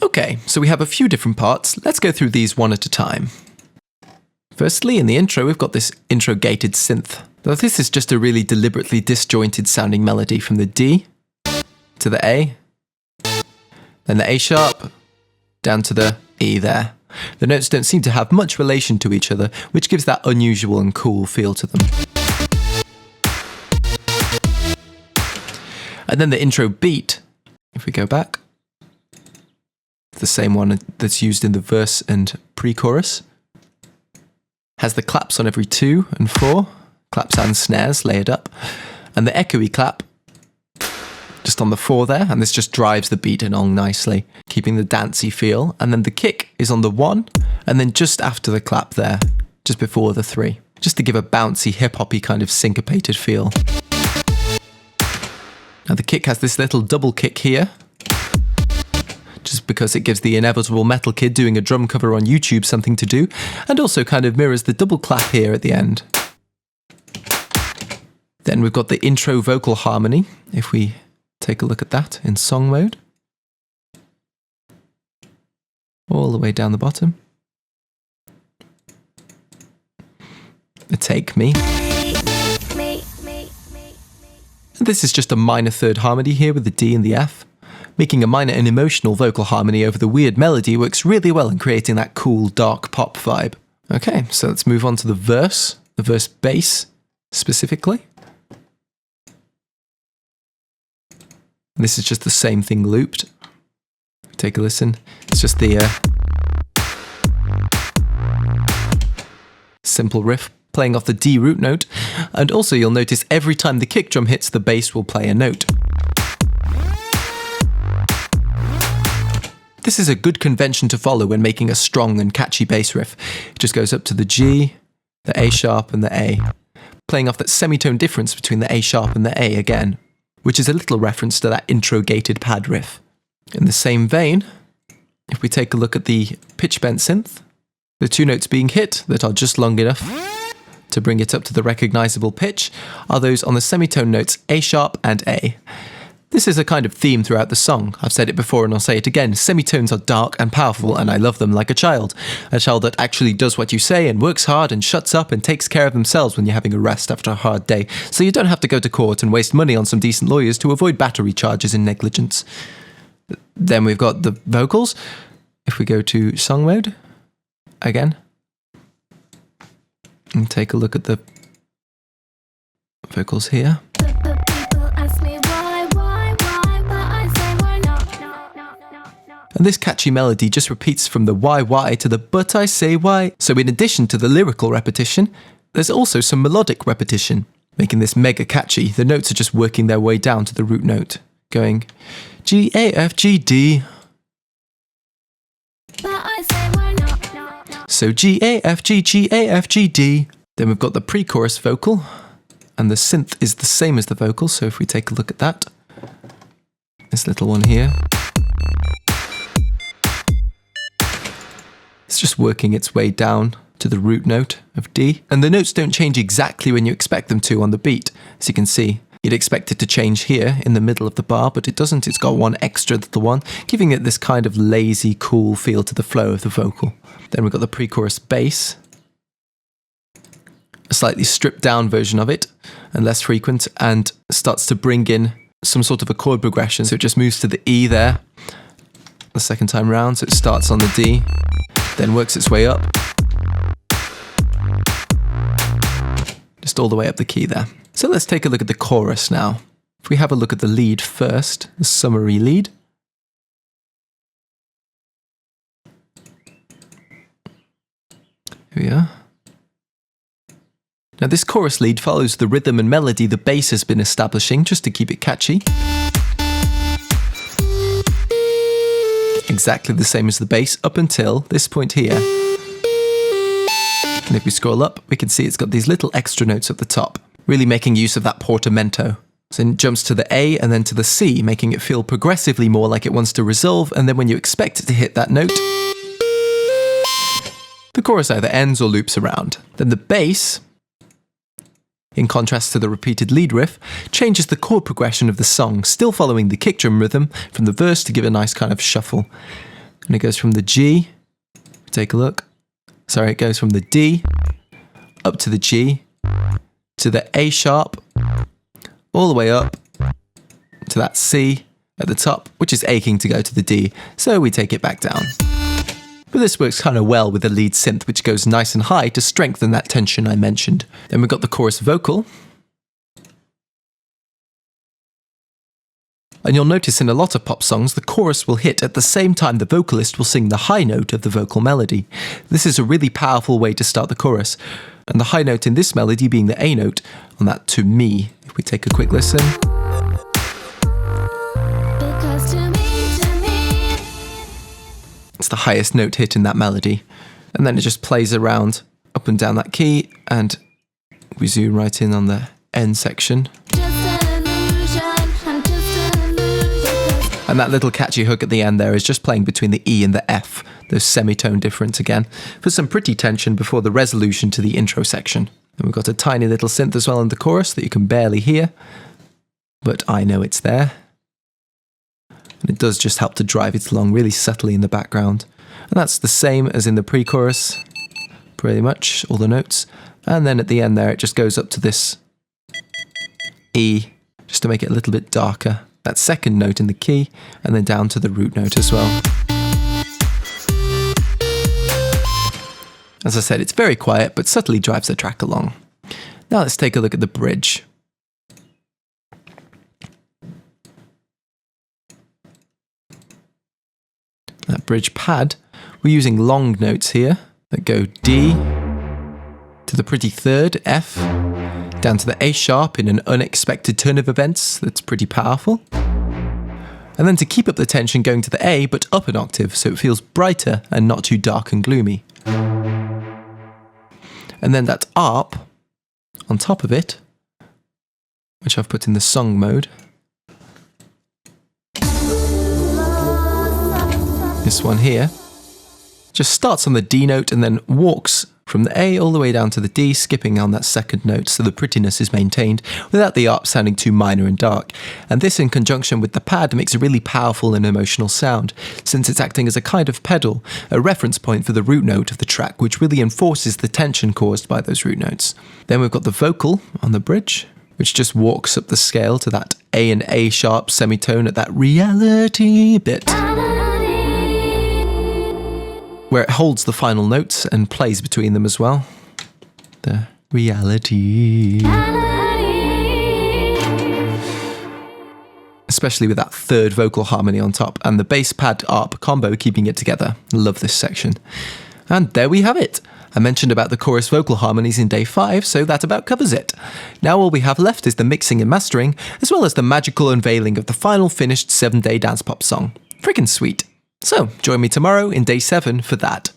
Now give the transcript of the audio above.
Okay, so we have a few different parts. Let's go through these one at a time. Firstly, in the intro, we've got this intro gated synth. Now, this is just a really deliberately disjointed sounding melody from the D to the A, then the A sharp, down to the E there. The notes don't seem to have much relation to each other, which gives that unusual and cool feel to them. And then the intro beat, if we go back, the same one that's used in the verse and pre-chorus, has the claps on every 2 and 4, claps and snares layered up, and the echoey clap just on the 4 there, and this just drives the beat along nicely, keeping the dancey feel. And then the kick is on the 1, and then just after the clap there, just before the 3, just to give a bouncy hip-hoppy kind of syncopated feel. Now the kick has this little double kick here, just because it gives the inevitable metal kid doing a drum cover on YouTube something to do, and also kind of mirrors the double clap here at the end. Then we've got the intro vocal harmony, if we take a look at that in song mode. All the way down the bottom. The Take Me. And this is just a minor third harmony here with the D and the F. Making a minor and emotional vocal harmony over the weird melody works really well in creating that cool, dark pop vibe. Okay, so let's move on to the verse bass specifically. This is just the same thing looped. Take a listen. It's just the simple riff playing off the D root note, and also you'll notice every time the kick drum hits, the bass will play a note. This is a good convention to follow when making a strong and catchy bass riff. It just goes up to the G, the A sharp and the A, playing off that semitone difference between the A sharp and the A again, which is a little reference to that intro gated pad riff. In the same vein, if we take a look at the pitch bent synth, the 2 notes being hit that are just long enough to bring it up to the recognizable pitch are those on the semitone notes A sharp and A. This is a kind of theme throughout the song. I've said it before and I'll say it again. Semitones are dark and powerful, and I love them like a child. A child that actually does what you say and works hard and shuts up and takes care of themselves when you're having a rest after a hard day, so you don't have to go to court and waste money on some decent lawyers to avoid battery charges and negligence. Then we've got the vocals. If we go to song mode, again, and take a look at the vocals here. And this catchy melody just repeats from the why to the but I say why. So in addition to the lyrical repetition, there's also some melodic repetition, making this mega catchy. The notes are just working their way down to the root note, going G, A, F, G, D. So G, A, F, G, G, A, F, G, D. Then we've got the pre-chorus vocal, and the synth is the same as the vocal, so if we take a look at that, this little one here, it's just working its way down to the root note of D. And the notes don't change exactly when you expect them to on the beat. As you can see, you'd expect it to change here in the middle of the bar, but it doesn't. It's got one extra little one, giving it this kind of lazy, cool feel to the flow of the vocal. Then we've got the pre-chorus bass, a slightly stripped down version of it and less frequent, and starts to bring in some sort of a chord progression. So it just moves to the E there the second time round. So it starts on the D, then works its way up, just all the way up the key there. So let's take a look at the chorus now. If we have a look at the lead first, the summary lead. Here we are. Now this chorus lead follows the rhythm and melody the bass has been establishing just to keep it catchy. Exactly the same as the bass up until this point here. And if we scroll up, we can see it's got these little extra notes at the top, really making use of that portamento. So it jumps to the A and then to the C, making it feel progressively more like it wants to resolve, and then when you expect it to hit that note, the chorus either ends or loops around. Then the bass, in contrast to the repeated lead riff, changes the chord progression of the song, still following the kick drum rhythm from the verse to give a nice kind of shuffle. And it goes from the G, take a look. Sorry, it goes from the D up to the G, to the A sharp, all the way up to that C at the top, which is aching to go to the D, so we take it back down. But this works kind of well with the lead synth, which goes nice and high to strengthen that tension I mentioned. Then we've got the chorus vocal. And you'll notice in a lot of pop songs, the chorus will hit at the same time the vocalist will sing the high note of the vocal melody. This is a really powerful way to start the chorus. And the high note in this melody being the A note on that To Me. If we take a quick listen. It's the highest note hit in that melody. And then it just plays around up and down that key, and we zoom right in on the end section. And that little catchy hook at the end there is just playing between the E and the F, those semitone difference again, for some pretty tension before the resolution to the intro section. And we've got a tiny little synth as well in the chorus that you can barely hear, but I know it's there. And it does just help to drive it along really subtly in the background. And that's the same as in the pre-chorus, pretty much, all the notes. And then at the end there, it just goes up to this E, just to make it a little bit darker. That second note in the key, and then down to the root note as well. As I said, it's very quiet, but subtly drives the track along. Now let's take a look at the bridge. That bridge pad, we're using long notes here that go D to the pretty third, F, down to the A sharp in an unexpected turn of events that's pretty powerful. And then to keep up the tension going to the A, but up an octave so it feels brighter and not too dark and gloomy. And then that ARP on top of it, which I've put in the song mode. This one here just starts on the D note and then walks from the A all the way down to the D, skipping on that second note so the prettiness is maintained without the ARP sounding too minor and dark. And this in conjunction with the pad makes a really powerful and emotional sound, since it's acting as a kind of pedal, a reference point for the root note of the track, which really enforces the tension caused by those root notes. Then we've got the vocal on the bridge, which just walks up the scale to that A and A sharp semitone at that reality bit, where it holds the final notes and plays between them as well. The reality. Especially with that third vocal harmony on top and the bass pad ARP combo keeping it together. Love this section. And there we have it. I mentioned about the chorus vocal harmonies in day 5, so that about covers it. Now all we have left is the mixing and mastering, as well as the magical unveiling of the final finished 7-day dance pop song. Freaking sweet. So, join me tomorrow in day 7 for that.